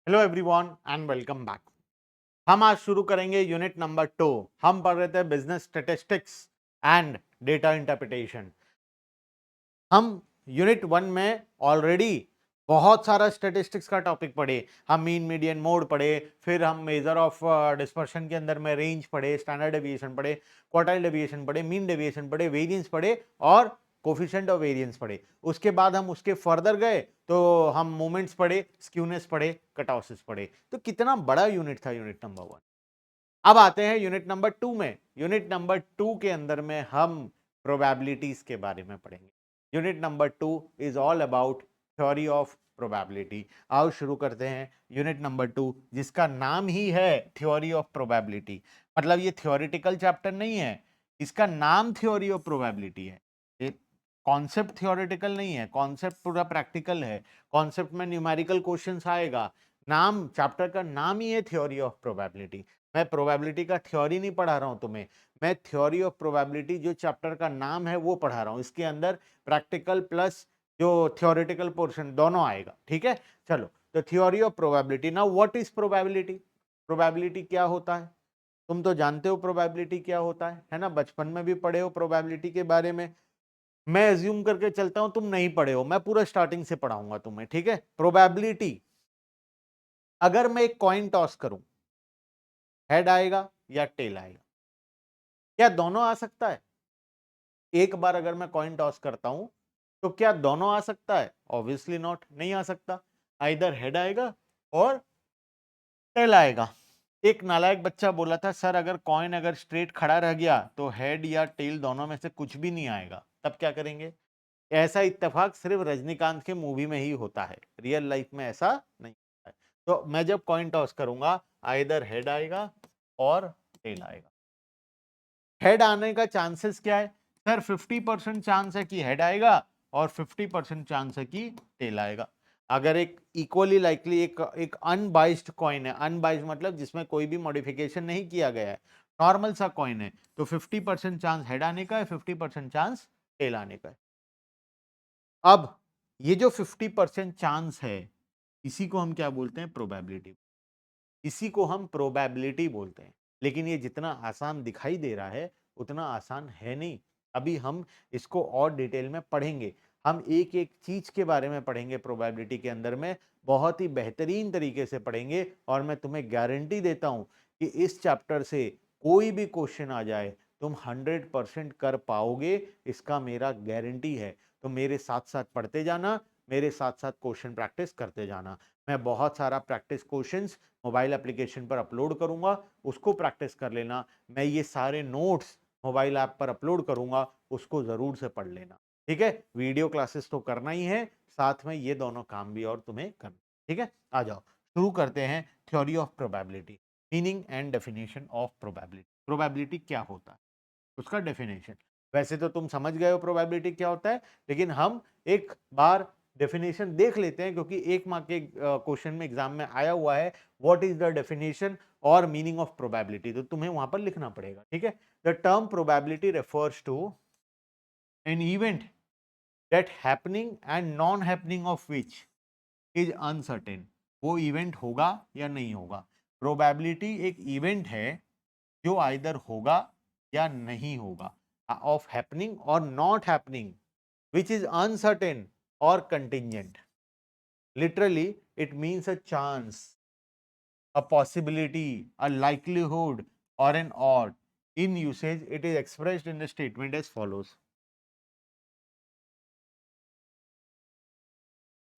Hello everyone and welcome back. हम आज शुरू करेंगे यूनिट नंबर 2। हम पढ़ रहे थे business statistics and data interpretation. हम यूनिट 1 में ऑलरेडी बहुत सारा स्टैटिस्टिक्स का टॉपिक पढ़े। हम मीन मीडियन मोड पढ़े, फिर हम मेजर ऑफ डिस्पर्शन के अंदर में रेंज पढ़े, स्टैंडर्ड डेविएशन पढ़े, क्वार्टाइल डेविएशन पढ़े, मीन डेविएशन पढ़े, वेरिएंस पढ़े और कोफिशिएंट ऑफ वेरिएंस पढ़े। उसके बाद हम उसके फर्दर गए तो हम मोमेंट्स पढ़े, स्क्यूनेस पढ़े, कटऑसिस पढ़े। तो कितना बड़ा यूनिट था यूनिट नंबर 1। अब आते हैं यूनिट नंबर 2 में। यूनिट नंबर 2 के अंदर में हम प्रोबेबिलिटीज के बारे में पढ़ेंगे। Unit number 2 is all about theory of probability. आओ शुरू करते हैं यूनिट नंबर 2, जिसका नाम ही है थ्योरी ऑफ प्रोबेबिलिटी। मतलब ये थ्योरेटिकल चैप्टर नहीं है, इसका नाम थ्योरी ऑफ प्रोबेबिलिटी है। ये कॉन्सेप्ट थ्योरेटिकल नहीं है, कॉन्सेप्ट पूरा प्रैक्टिकल है। कॉन्सेप्ट में न्यूमेरिकल क्वेश्चंस आएगा। नाम, चैप्टर का नाम ही है थ्योरी ऑफ प्रोबेबिलिटी। मैं प्रोबेबिलिटी का थ्योरी नहीं पढ़ा रहा हूं तुम्हें, मैं थ्योरी ऑफ प्रोबेबिलिटी जो चैप्टर का नाम है वो पढ़ा रहा हूं। इसके अंदर प्रैक्टिकल प्लस जो थ्योरेटिकल पोर्शन दोनों आएगा। ठीक है, चलो। तो theory of probability. Now what is probability? Probability क्या होता है? तुम तो जानते हो प्रोबेबिलिटी क्या होता है ना? बचपन में भी पढ़े हो प्रोबेबिलिटी के बारे में। मैं एज्यूम करके चलता हूं तुम नहीं पढ़े हो, मैं पूरा स्टार्टिंग से पढ़ाऊंगा तुम्हें। ठीक है, प्रोबेबिलिटी, अगर मैं एक कॉइन टॉस करूं, हेड आएगा या टेल आएगा? क्या दोनों आ सकता है? एक बार अगर मैं कॉइन टॉस करता हूं तो क्या दोनों आ सकता है? ऑब्वियसली नॉट, नहीं आ सकता। आइदर हेड आएगा और टेल आएगा। एक नालायक बच्चा बोला था, सर अगर कॉइन अगर स्ट्रेट खड़ा रह गया तो हेड या टेल दोनों में से कुछ भी नहीं आएगा, तब क्या करेंगे? ऐसा इत्तेफाक सिर्फ रजनीकांत के मूवी में ही होता है, रियल लाइफ में ऐसा नहीं होता है। तो मैं जब कॉइन टॉस करूंगा, आइदर हेड आएगा और टेल आएगा। हेड आने का चांसेस क्या है? सर 50% चांस है कि हेड आएगा और 50% चांस है कि टेल आएगा। अगर एक इक्वली लाइकली एक अनबाइस्ड कॉइन है, अनबाइस्ड मतलब जिसमें कोई भी मॉडिफिकेशन नहीं किया गया है, नॉर्मल सा कॉइन है, तो 50% चांस हेड आने का है, 50% चांस टेल आने का है। अब ये जो 50% चांस है, इसी को हम क्या बोलते हैं? प्रोबेबिलिटी। इसी को हम प्रोबेबिलिटी बोलते हैं। लेकिन ये जितना आसान दिखाई दे रहा है उतना आसान है नहीं। अभी हम इसको और डिटेल में पढ़ेंगे। हम एक एक चीज के बारे में पढ़ेंगे प्रोबेबिलिटी के अंदर में, बहुत ही बेहतरीन तरीके से पढ़ेंगे। और मैं तुम्हें गारंटी देता हूं कि इस चैप्टर से कोई भी क्वेश्चन आ जाए तुम 100% कर पाओगे, इसका मेरा गारंटी है। तो मेरे साथ साथ पढ़ते जाना, मेरे साथ साथ क्वेश्चन प्रैक्टिस करते जाना। मैं बहुत सारा प्रैक्टिस क्वेश्चंस मोबाइल एप्लीकेशन पर अपलोड करूंगा, उसको प्रैक्टिस कर लेना। मैं ये सारे नोट्स मोबाइल ऐप पर अपलोड करूंगा, उसको जरूर से पढ़ लेना। ठीक है, वीडियो क्लासेस तो करना ही है, साथ में ये दोनों काम भी और तुम्हें करना। ठीक है, आ जाओ शुरू करते हैं। Theory of probability, meaning and definition of probability. Probability क्या होता है, उसका डेफिनेशन। वैसे तो तुम समझ गए हो प्रोबेबिलिटी क्या होता है, लेकिन हम एक बार डेफिनेशन देख लेते हैं, क्योंकि एक मार्क के क्वेश्चन में एग्जाम में आया हुआ है, व्हाट इज द डेफिनेशन और मीनिंग ऑफ प्रोबेबिलिटी, तो तुम्हें वहां पर लिखना पड़ेगा। ठीक है, the term probability refers to an event that happening and non happening of which is uncertain. वो इवेंट होगा या नहीं होगा। प्रोबेबिलिटी एक इवेंट है जो आइदर होगा या नहीं होगा, ऑफ हैपनिंग और not happening, which is uncertain or contingent. Literally, it means a chance, a possibility, a likelihood, or an odd. In usage, it is expressed in the statement as follows.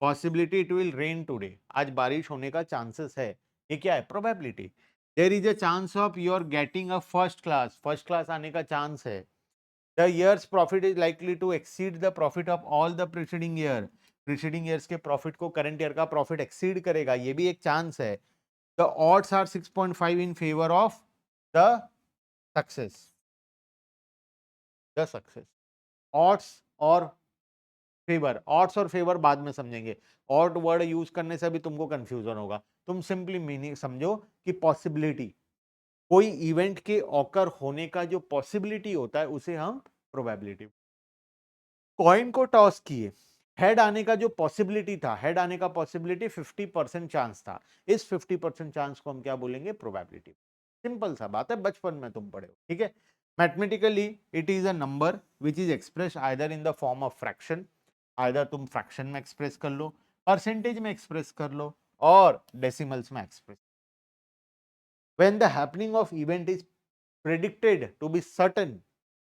Possibility it will rain today. आज बारिश होने का chances है। ये क्या है? Probability. There is a chance of your getting a first class. First class आने का chance है। The year's profit is likely to exceed the profit of all the preceding year. Preceding years के profit को current year का profit exceed करेगा, ये भी एक chance है। The odds are 6.5 in favor of the success. The success. Odds और favour, odds और फेवर बाद में समझेंगे। ऑड वर्ड यूज करने से भी तुमको कंफ्यूजन होगा। तुम सिंपली मीनिंग समझो कि पॉसिबिलिटी, कोई इवेंट के ऑकर होने का जो पॉसिबिलिटी होता है उसे हम प्रोबेबिलिटी। कॉइन को टॉस किए, हेड आने का जो पॉसिबिलिटी था, हेड आने का पॉसिबिलिटी 50% चांस था, इस 50% चांस को हम क्या बोलेंगे, प्रोबेबिलिटी। सिंपल सा बात है, बचपन में तुम पढ़े हो, ठीक है। Mathematically it is a number which is express either in the form of fraction, either तुम फ्रैक्शन में एक्सप्रेस कर लो, परसेंटेज में एक्सप्रेस कर लो, और डेसिमल्स में express. When the happening of event is predicted to be certain,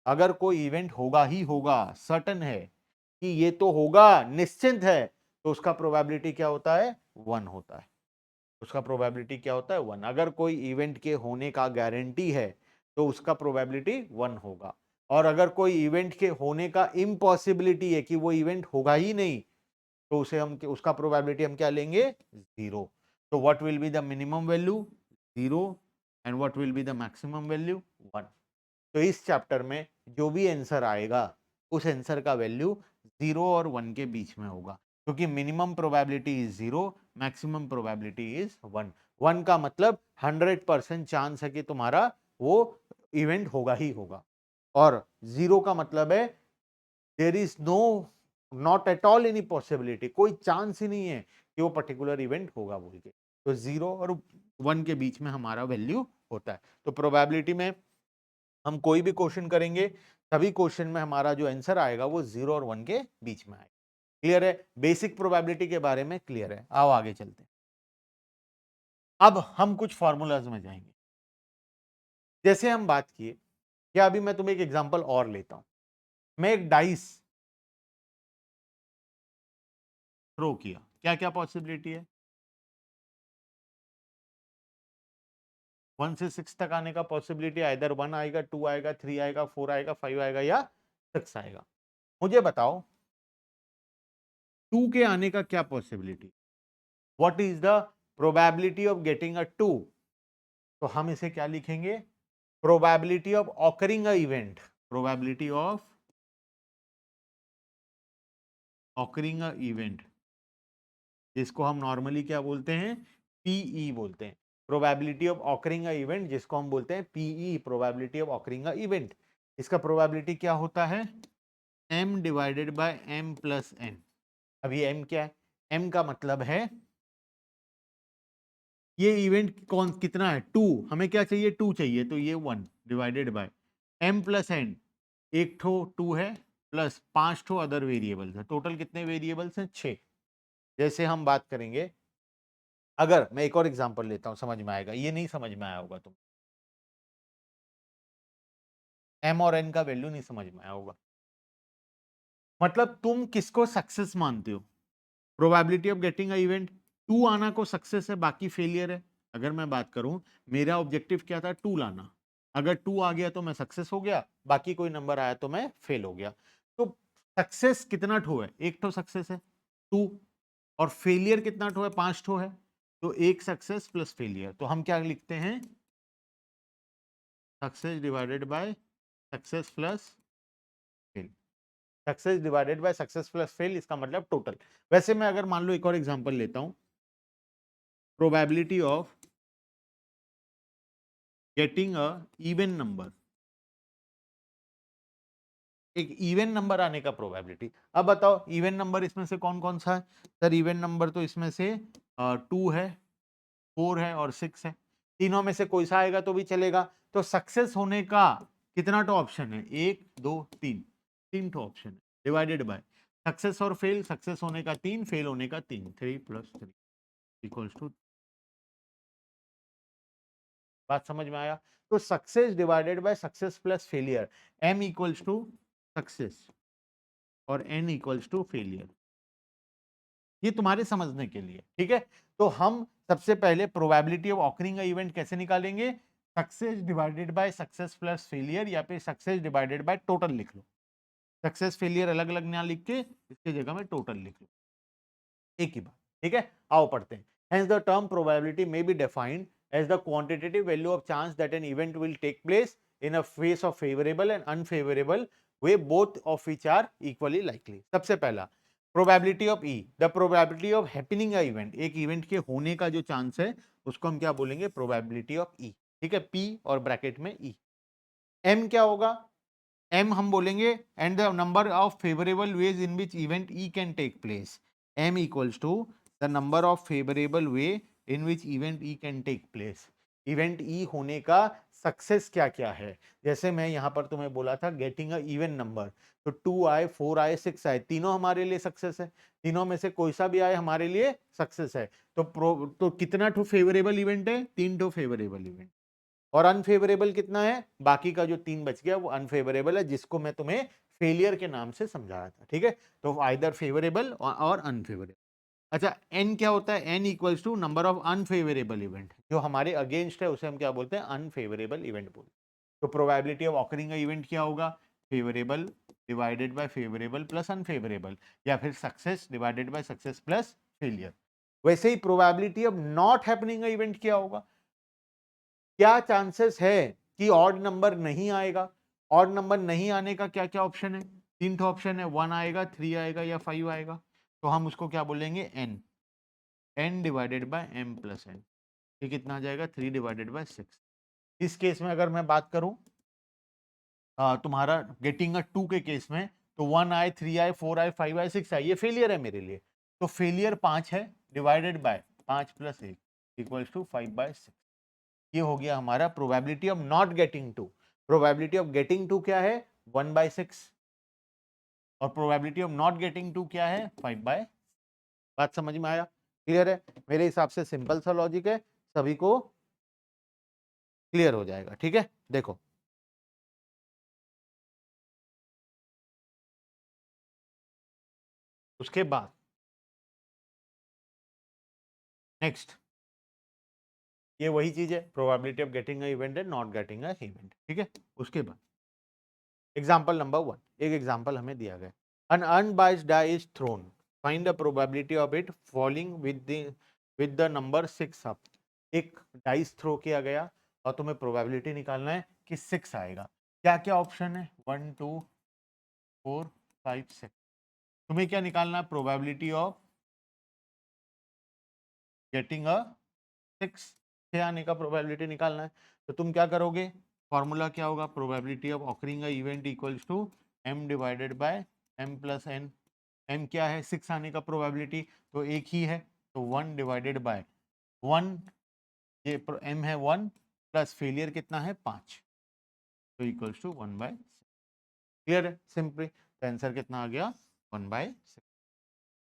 अगर कोई event होगा ही होगा, सर्टन है कि ये तो होगा, निश्चिंत है, तो उसका प्रोबेबिलिटी क्या होता है, 1 होता है। उसका प्रोबेबिलिटी क्या होता है, 1। अगर कोई इवेंट के होने का गारंटी है तो उसका प्रोबेबिलिटी 1 होगा, और अगर कोई इवेंट के होने का इम्पॉसिबिलिटी है कि वो इवेंट होगा ही नहीं, तो उसे हम उसका प्रोबेबिलिटी हम क्या लेंगे, 0। तो what will be the minimum value, 0, and what will be the maximum value, 1। तो इस चैप्टर में जो भी आंसर आएगा उस आंसर का वैल्यू 0 और 1 के बीच में होगा, क्योंकि minimum probability is 0, maximum probability is 1। 1 का मतलब 100% चांस है कि तुम्हारा वो इवेंट होगा ही होगा, और 0 का मतलब है there is no, not at all any possibility, कोई चांस ही नहीं है कि वो पर्टिकुलर इवेंट होगा बोल के। तो 0 और 1 के बीच में हमारा वैल्यू होता है। तो प्रोबेबिलिटी में हम कोई भी क्वेश्चन करेंगे, सभी क्वेश्चन में हमारा जो आंसर आएगा वो 0 और 1 के बीच में आएगा। क्लियर है, बेसिक प्रोबेबिलिटी के बारे में क्लियर है। आओ आगे चलते हैं। अब हम कुछ फॉर्मूलाज में जाएंगे। जैसे हम बात किए, क्या अभी मैं तुम्हें एक एग्जांपल और लेता हूं। मैं एक डाइस थ्रो किया, क्या क्या पॉसिबिलिटी है, 1 से 6 तक आने का पॉसिबिलिटी, आइदर 1 आएगा, 2 आएगा, 3 आएगा, 4 आएगा, 5 आएगा, या 6 आएगा। मुझे बताओ 2 के आने का क्या possibility, what is the probability of getting a 2। तो हम इसे क्या लिखेंगे, probability of occurring a event, probability of occurring a event, जिसको हम नॉर्मली क्या बोलते हैं, पीई बोलते हैं। Probability of occurring a event, जिसको हम बोलते हैं PE, probability of occurring a event. इसका प्रोबेबिलिटी क्या होता है, m divided by m plus n। अभी m क्या है, m का मतलब है ये इवेंट कौन कितना है, 2, हमें क्या चाहिए, 2 चाहिए, तो ये 1 divided by m plus n, एक ठो 2 है प्लस 5 ठो अदर वेरिएबल्स है, टोटल कितने वेरिएबल्स हैं, 6। जैसे हम बात करेंगे, अगर मैं एक और एग्जांपल लेता हूं, समझ में आएगा, ये नहीं समझ में आया होगा तुम, m और n का वैल्यू नहीं समझ में आया होगा। मतलब तुम किसको सक्सेस मानते हो, probability of getting a event, 2 आना को सक्सेस है, बाकी फेलियर है। अगर मैं बात करूं, मेरा ऑब्जेक्टिव क्या था, 2 लाना, अगर 2 आ गया तो मैं सक्सेस हो गया, बाकी कोई नंबर आया तो मैं फेल हो गया। तो सक्सेस कितना ठो है, एक ठो सक्सेस है 2, और फेलियर कितना ठो है, 5 ठो है, तो एक सक्सेस प्लस फेलियर। तो हम क्या लिखते हैं, success divided by success plus fail, success divided by success plus fail, इसका मतलब टोटल। वैसे मैं अगर मान लो एक और एग्जांपल लेता हूं, probability of getting a even number, एक इवन नंबर आने का प्रोबेबिलिटी। अब बताओ इवन नंबर इसमें से कौन कौन सा है, सर इवन नंबर तो इसमें से 2 है, 4 है और 6 है, तीनों में से कोई सा आएगा तो भी चलेगा। तो सक्सेस होने का कितना तो ऑप्शन है, 1 2 3, 3 तो ऑप्शन है, डिवाइडेड बाय सक्सेस और फेल, सक्सेस होने का 3, फेल होने का 3, 3 प्लस 3 इक्वल्स टू, बात समझ में आया। तो success divided by success plus failure, m equals to success और n इक्वल्स टू फेलियर, ये तुम्हारे समझने के लिए, ठीक है। तो हम सबसे पहले प्रोबेबिलिटी ऑफ ऑकरिंग इवेंट कैसे निकालेंगे, success divided by success plus failure, या फिर सक्सेस डिवाइडेड बाय टोटल लिख लो, सक्सेस फेलियर अलग अलग ना लिख के इसकी जगह में टोटल लिख लो, एक ही बात, ठीक है। आओ पढ़ते हैं। Hence the term probability may be defined as the quantitative value of chance that an event will take place in a face of favorable and unfavorable way, both of which are equally likely। सबसे पहला probability of E, the probability of happening a event, एक event के होने का जो chance है उसको हम क्या बोलेंगे, प्रोबेबिलिटी ऑफ ई, ठीक है, पी और ब्रैकेट में ई। एम क्या होगा, एम हम बोलेंगे and the number of favourable ways in which event E can take place, M equals to the number of favourable way in which event E can take place. Event E होने का success क्या क्या है, जैसे मैं यहाँ पर तुम्हें बोला था गेटिंग अ इवन नंबर, तो 2 आए, 4 आए, 6 आए, तीनों हमारे लिए सक्सेस है, तीनों में से कोई सा भी आए हमारे लिए सक्सेस है। तो कितना ठो फेवरेबल इवेंट है, 3 ठो फेवरेबल इवेंट, और अनफेवरेबल कितना है, बाकी का जो 3 बच गया वो अनफेवरेबल है, जिसको मैं तुम्हें फेलियर के नाम से समझाया था, ठीक है। तो आइदर फेवरेबल और अनफेवरेबल। अच्छा, एन क्या होता है, N equals to number of unfavourable event, जो हमारे अगेंस्ट है उसे हम क्या बोलते हैं, अनफेवरेबल इवेंट बोलते हैं। तो प्रोबेबिलिटी ऑफ ऑकरिंग इवेंट क्या होगा, favourable divided by favourable plus unfavourable, या फिर success divided by success plus failure. वैसे ही probability of not happening event क्या होगा, क्या चांसेस है कि ऑड नंबर नहीं आएगा, ऑड नंबर नहीं आने का क्या क्या ऑप्शन है, 3 ऑप्शन है, 1 आएगा, 3 आएगा या 5 आएगा, तो हम उसको क्या बोलेंगे, N, N divided by M plus N, ये कितना आ जाएगा, 3 डिवाइडेड बाय 6। इस केस में अगर मैं बात करूं तुम्हारा गेटिंग अ 2 के केस में, तो 1 आए, 3 आए, 4 आए, 5 आए, 6 आए, ये फेलियर है मेरे लिए, तो फेलियर 5 है divided by 5 plus 1 equals to 5/6। ये हो गया हमारा probability of not getting two. Probability of getting two क्या है, 1/6, और probability of not getting two क्या है, 5/। बात समझ में आया, क्लियर है, मेरे हिसाब से सिंपल सा लॉजिक है, सभी को क्लियर हो जाएगा, ठीक है। देखो उसके बाद नेक्स्ट, ये वही चीज है, probability of getting a event and not getting a event, ठीक है। उसके बाद एग्जांपल नंबर 1, एक एग्जांपल हमें दिया गया, an unbiased die is thrown, find the probability of it falling with the number 6 up। एक डाइस थ्रो किया गया और तुम्हें प्रोबेबिलिटी निकालना है कि 6 आएगा, क्या क्या ऑप्शन है, 1 2 4 5 6, तुम्हें क्या निकालना है, प्रोबेबिलिटी ऑफ गेटिंग अ 6, 6 आने का प्रोबेबिलिटी निकालना है। तो तुम क्या करोगे, फॉर्मूला क्या होगा, probability of occurring a event equals to m divided by m plus n। m क्या है, 6 आने का प्रोबेबिलिटी, तो एक ही है, तो 1 डिवाइडेड बाय 1, ये m है 1 प्लस फेलियर कितना है 5, तो इक्वल्स टू 1/6। क्लियर है, सिंपली, तो आंसर कितना आ गया, 1/6,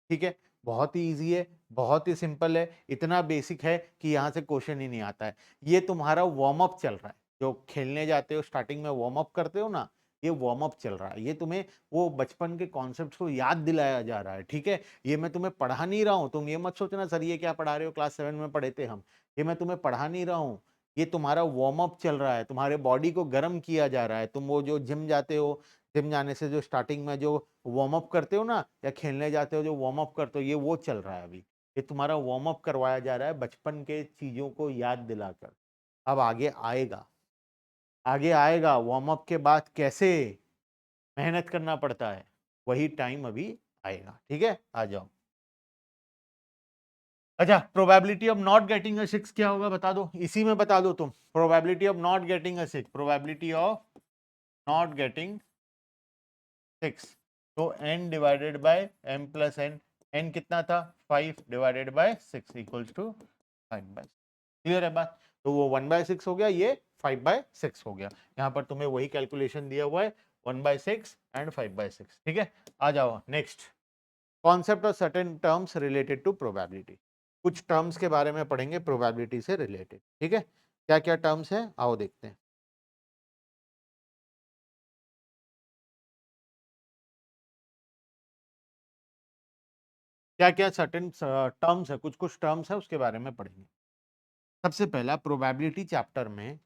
ठीक है। बहुत ही इजी है, बहुत ही सिंपल है, इतना बेसिक है कि यहाँ से क्वेश्चन ही नहीं आता है। ये तुम्हारा वार्म अप चल रहा है, जो खेलने जाते हो स्टार्टिंग में वार्म अप करते हो ना, ये वार्म अप चल रहा है, ये तुम्हें वो बचपन के कॉन्सेप्ट्स को याद दिलाया जा रहा है, ठीक है। ये मैं तुम्हें पढ़ा नहीं रहा हूँ, तुम ये मत सोचना सर ये क्या पढ़ा रहे हो, क्लास 7 में पढ़े थे हम, ये मैं तुम्हें पढ़ा नहीं रहा हूँ, ये तुम्हारा वार्म अप चल रहा है, तुम्हारे बॉडी को गर्म किया जा रहा है। तुम वो जो जिम जाते हो, जिम जाने से जो स्टार्टिंग में जो वार्म अप करते हो ना, या खेलने जाते हो जो वार्म अप करते हो, ये वो चल रहा है अभी, ये तुम्हारा वार्म अप करवाया जा रहा है बचपन के चीजों को याद दिलाकर। अब आगे आएगा, आगे आएगा वार्म अप के बाद कैसे मेहनत करना पड़ता है, वही टाइम अभी आएगा, ठीक है, आ जाओ। अच्छा, probability of not getting a 6 क्या होगा बता दो, इसी में बता दो तुम, probability of not getting a 6, probability of not getting 6, तो n divided by m plus n, n कितना था 5 divided by 6 equals to 5/6। Clear है बात, तो वो 1/6 हो गया, ये 5/6 हो गया, यहाँ पर तुम्हें वही कैलकुलेशन दिया हुआ है, 1/6 एंड 5/6, ठीक है। आ जाओ next, concept of certain terms related to probability, कुछ टर्म्स के बारे में पढ़ेंगे प्रोबेबिलिटी से रिलेटेड, ठीक है। क्या क्या टर्म्स है, आओ देखते हैं। क्या क्या सर्टेन टर्म्स है, कुछ कुछ टर्म्स है उसके बारे में पढ़ेंगे। सबसे पहला, प्रोबेबिलिटी चैप्टर में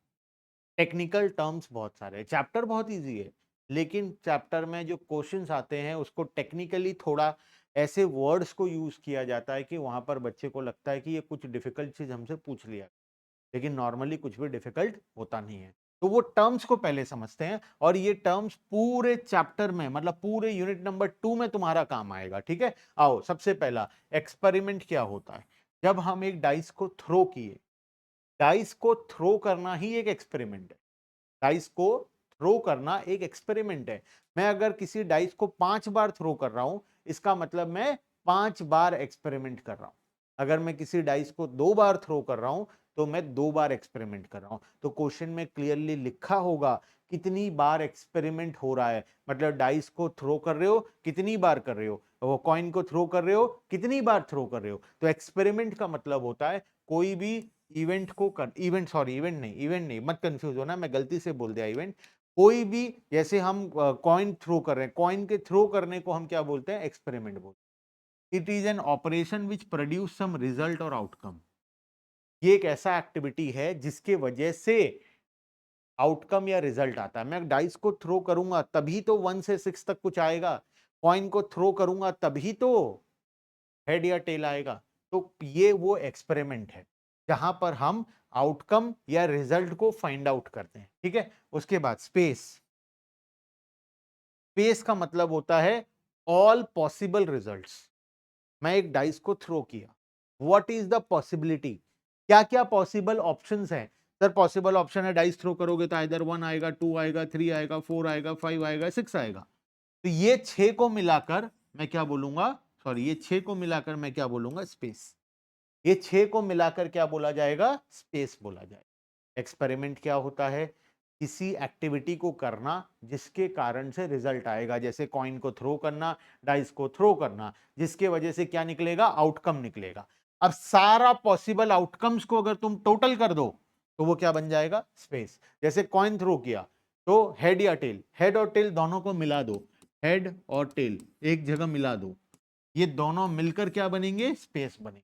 टेक्निकल टर्म्स बहुत सारे हैं, चैप्टर बहुत इजी है, लेकिन चैप्टर में जो क्वेश्चंस आते हैं उसको टेक्निकली थोड़ा ऐसे वर्ड्स को यूज किया जाता है कि वहां पर बच्चे को लगता है कि ये कुछ डिफिकल्ट चीज हमसे पूछ लिया, लेकिन नॉर्मली कुछ भी डिफिकल्ट होता नहीं है। तो वो टर्म्स को पहले समझते हैं, और ये टर्म्स पूरे चैप्टर में, मतलब पूरे यूनिट नंबर 2 में तुम्हारा काम आएगा, ठीक है। आओ, सबसे पहला, एक्सपेरिमेंट क्या होता है, जब हम एक डाइस को थ्रो किए, डाइस को थ्रो करना ही एक एक्सपेरिमेंट है, डाइस को थ्रो करना एक एक्सपेरिमेंट है। मैं अगर किसी डाइस को 5 बार थ्रो कर रहा हूं, इसका मतलब मैं 5 बार एक्सपेरिमेंट कर रहा हूं। अगर मैं किसी डाइस को 2 बार थ्रो कर रहा हूं, तो मैं 2 बार एक्सपेरिमेंट कर रहा हूं। तो क्वेश्चन में क्लियरली लिखा होगा कितनी बार एक्सपेरिमेंट हो रहा है, मतलब डाइस को थ्रो कर रहे हो कितनी बार कर रहे हो, वो कॉइन को थ्रो कर रहे हो कितनी बार थ्रो कर रहे हो। तो एक्सपेरिमेंट का मतलब होता है कोई भी इवेंट को कर, इवेंट नहीं, मत कंफ्यूज होना, मैं गलती से बोल दिया इवेंट। कोई भी, जैसे हम कॉइन थ्रो कर रहे हैं, कॉइन के थ्रो करने को हम क्या बोलते हैं, एक्सपेरिमेंट बोलते हैं। It is an operation which produce some result और आउटकम। ये एक ऐसा एक्टिविटी है जिसके वजह से आउटकम या रिजल्ट आता है। मैं डाइस को थ्रो करूंगा तभी तो 1 से 6 तक कुछ आएगा, कॉइन को थ्रो करूंगा तभी तो हेड या टेल आएगा। तो ये वो एक्सपेरिमेंट है जहां पर हम आउटकम या रिजल्ट को फाइंड आउट करते हैं, ठीक है। उसके बाद स्पेस। स्पेस का मतलब होता है ऑल पॉसिबल रिजल्ट्स। मैं एक डाइस को थ्रो किया, व्हाट इज द पॉसिबिलिटी, क्या क्या पॉसिबल ऑप्शंस हैं। सर पॉसिबल ऑप्शन है डाइस थ्रो करोगे तो इधर 1 आएगा, 2 आएगा, 3 आएगा, 4 आएगा, 5 आएगा, 6 आएगा। तो ये 6 को मिलाकर मैं क्या बोलूंगा, सॉरी ये 6 को मिलाकर मैं क्या बोलूंगा, स्पेस। ये 6 को मिलाकर क्या बोला जाएगा, स्पेस बोला जाएगा। एक्सपेरिमेंट क्या होता है, किसी एक्टिविटी को करना जिसके कारण से रिजल्ट आएगा, जैसे कॉइन को थ्रो करना, डाइस को थ्रो करना, जिसके वजह से क्या निकलेगा, आउटकम निकलेगा। अब सारा पॉसिबल आउटकम्स को अगर तुम टोटल कर दो तो वो क्या बन जाएगा, स्पेस। जैसे कॉइन थ्रो किया तो हेड या टेल, हेड और टेल दोनों को मिला दो, हेड और टेल एक जगह मिला दो, ये दोनों मिलकर क्या बनेंगे, स्पेस बनेंगे।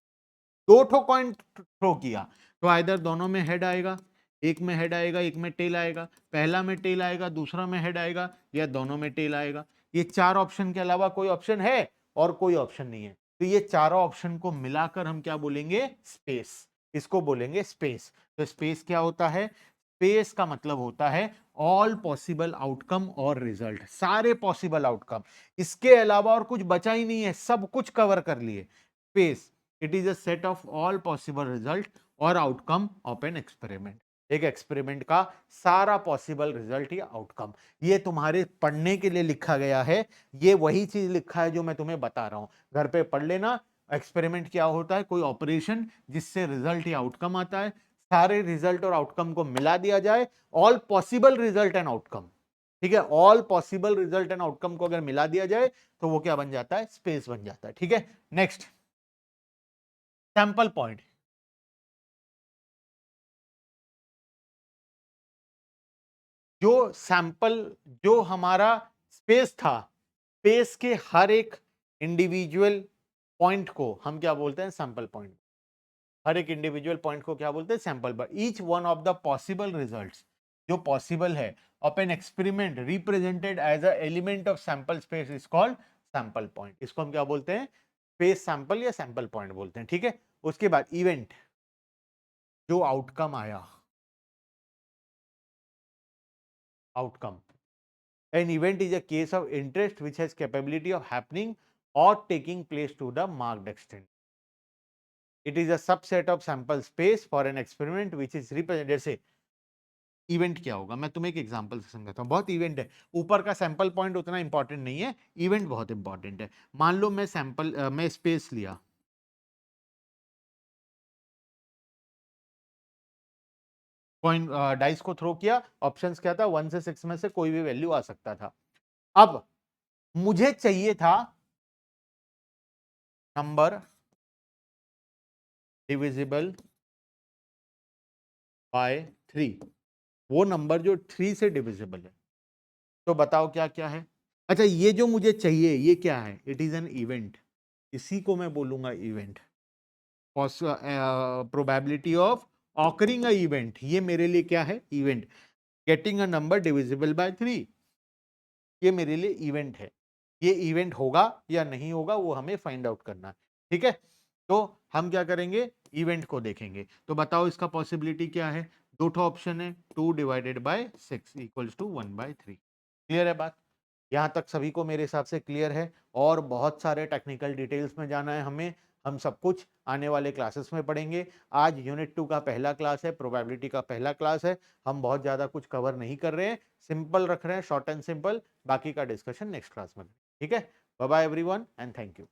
दो ठो कॉइन थ्रो किया तो आइदर दोनों में हेड आएगा, एक में हेड आएगा, एक में टेल आएगा, पहला में टेल आएगा, दूसरा में हेड आएगा, या दोनों में टेल आएगा। ये 4 ऑप्शन के अलावा कोई ऑप्शन है और कोई ऑप्शन नहीं है। तो ये चारों ऑप्शन को मिलाकर हम क्या बोलेंगे, स्पेस। इसको बोलेंगे स्पेस। तो स्पेस क्या होता है, स्पेस का मतलब होता है ऑल पॉसिबल आउटकम और रिजल्ट, सारे पॉसिबल आउटकम, इसके अलावा और कुछ बचा ही नहीं है, सब कुछ कवर कर लिए। Space, it is a set of all possible result और आउटकम ऑफ एन एक्सपेरिमेंट। एक एक्सपेरिमेंट का सारा पॉसिबल रिजल्ट या आउटकम, ये तुम्हारे पढ़ने के लिए लिखा गया है। ये वही चीज लिखा है जो मैं तुम्हें बता रहा हूं, घर पे पढ़ लेना। एक्सपेरिमेंट क्या होता है, कोई ऑपरेशन जिससे रिजल्ट या आउटकम आता है, सारे रिजल्ट और आउटकम को मिला दिया जाए, all possible result and outcome, ठीक है। All possible result and outcome को अगर मिला दिया जाए तो वो क्या बन जाता है, स्पेस बन जाता है, ठीक है। Next, sample point. जो सैंपल, जो हमारा स्पेस था, स्पेस के हर एक इंडिविजुअल पॉइंट को हम क्या बोलते हैं, सैंपल पॉइंट। हर एक इंडिविजुअल पॉइंट को क्या बोलते हैं, sample point. Each one of the possible results, जो पॉसिबल है of an experiment represented as a element of sample space is called sample point. इसको हम क्या बोलते हैं, स्पेस सैंपल या सैंपल पॉइंट बोलते हैं, ठीक है। उसके बाद इवेंट, जो आउटकम आया, outcome. An event is a case of interest which has capability of happening or taking place to the marked extent. It is a subset of sample space for an experiment which is represented. जैसे event क्या होगा, मैं तुम्हें एक example से समझाता हूँ। बहुत इवेंट है, ऊपर का सैंपल पॉइंट उतना इंपॉर्टेंट नहीं है, इवेंट बहुत इंपॉर्टेंट है। मान लो मैं सैंपल, मैं स्पेस लिया, कॉइन डाइस को थ्रो किया, ऑप्शंस क्या था, 1 से 6 में से कोई भी वैल्यू आ सकता था। अब मुझे चाहिए था नंबर डिविजिबल बाय 3, वो नंबर जो 3 से डिविजिबल है। तो बताओ क्या क्या है। अच्छा, ये जो मुझे चाहिए ये क्या है, इट इज एन इवेंट, इसी को मैं बोलूंगा event. Probability of occurring a event, ये मेरे लिए क्या है, event. Getting a number divisible by 3, ये मेरे लिए इवेंट है। ये इवेंट होगा या नहीं होगा वो हमें फाइंड आउट करना है, ठीक है। तो हम क्या करेंगे, इवेंट को देखेंगे। तो बताओ इसका पॉसिबिलिटी क्या है, दो ठो ऑप्शन है, 2 divided by 6 equals to 1/3। Clear है बात, यहां तक सभी को मेरे हिसाब से क्लियर है। और बहुत सारे टेक्निकल डिटेल्स में जाना है हमें, हम सब कुछ आने वाले क्लासेस में पढ़ेंगे। आज यूनिट 2 का पहला क्लास है, प्रोबेबिलिटी का पहला क्लास है। हम बहुत ज़्यादा कुछ कवर नहीं कर रहे हैं, सिंपल रख रहे हैं, शॉर्ट एंड सिंपल। बाकी का डिस्कशन नेक्स्ट क्लास में। ठीक है, bye bye everyone and thank you.